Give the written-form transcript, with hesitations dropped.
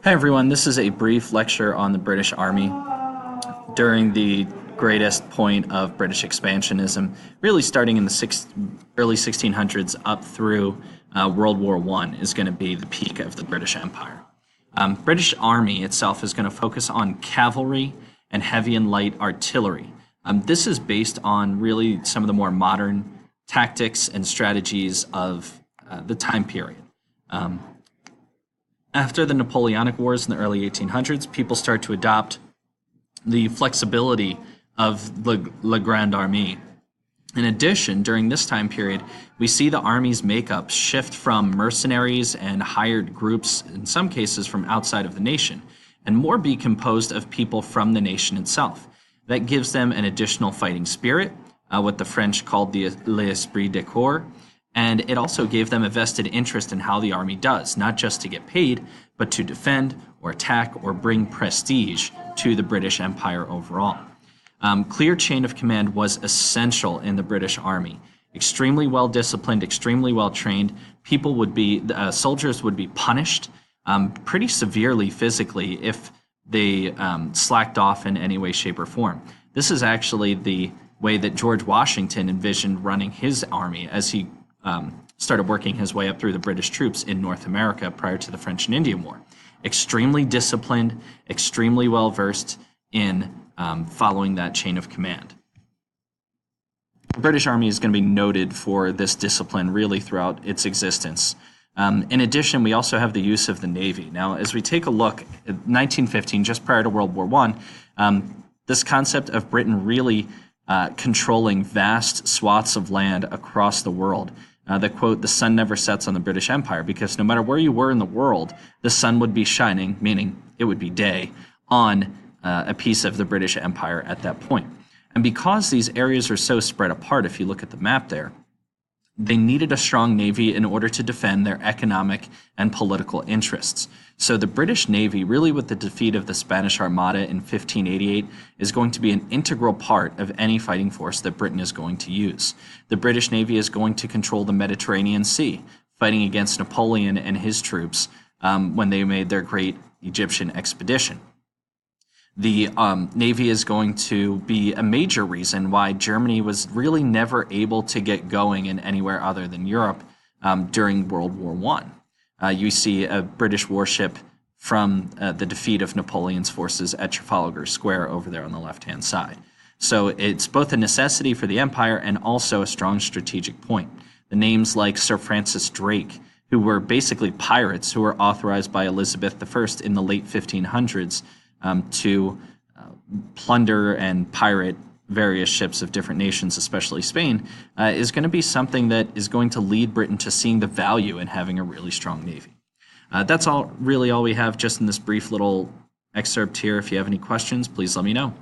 Hi everyone, this is a brief lecture on the British Army during the greatest point of British expansionism, really starting in the early 1600s up through World War I is going to be the peak of the British Empire. British Army itself is going to focus on cavalry and heavy and light artillery. This is based on really some of the more modern tactics and strategies of the time period. After the Napoleonic Wars in the early 1800s, people start to adopt the flexibility of La Grande Armée. In addition, during this time period, we see the army's makeup shift from mercenaries and hired groups, in some cases from outside of the nation, and more be composed of people from the nation itself. That gives them an additional fighting spirit, what the French called the l'esprit de corps, and it also gave them a vested interest in how the army does, not just to get paid, but to defend or attack or bring prestige to the British Empire overall. Clear chain of command was essential in the British Army. Extremely well disciplined, extremely well trained. Soldiers would be punished pretty severely physically if they slacked off in any way, shape, or form. This is actually the way that George Washington envisioned running his army as he started working his way up through the British troops in North America prior to the French and Indian War. Extremely disciplined, extremely well versed in following that chain of command. The British Army is going to be noted for this discipline really throughout its existence. In addition, we also have the use of the Navy. Now, as we take a look at 1915, just prior to World War I, this concept of Britain really controlling vast swaths of land across the world. The quote, "The sun never sets on the British Empire," because no matter where you were in the world, the sun would be shining, meaning it would be day, on a piece of the British Empire at that point. And because these areas are so spread apart, if you look at the map there, they needed a strong navy in order to defend their economic and political interests. So the British Navy, really with the defeat of the Spanish Armada in 1588, is going to be an integral part of any fighting force that Britain is going to use. The British Navy is going to control the Mediterranean Sea, fighting against Napoleon and his troops when they made their great Egyptian expedition. The Navy is going to be a major reason why Germany was really never able to get going in anywhere other than Europe during World War I. You see a British warship from the defeat of Napoleon's forces at Trafalgar Square over there on the left-hand side. So it's both a necessity for the empire and also a strong strategic point. The names like Sir Francis Drake, who were basically pirates who were authorized by Elizabeth I in the late 1500s to plunder and pirate various ships of different nations, especially Spain, is going to be something that is going to lead Britain to seeing the value in having a really strong navy. That's all we have just in this brief little excerpt here. If you have any questions, please let me know.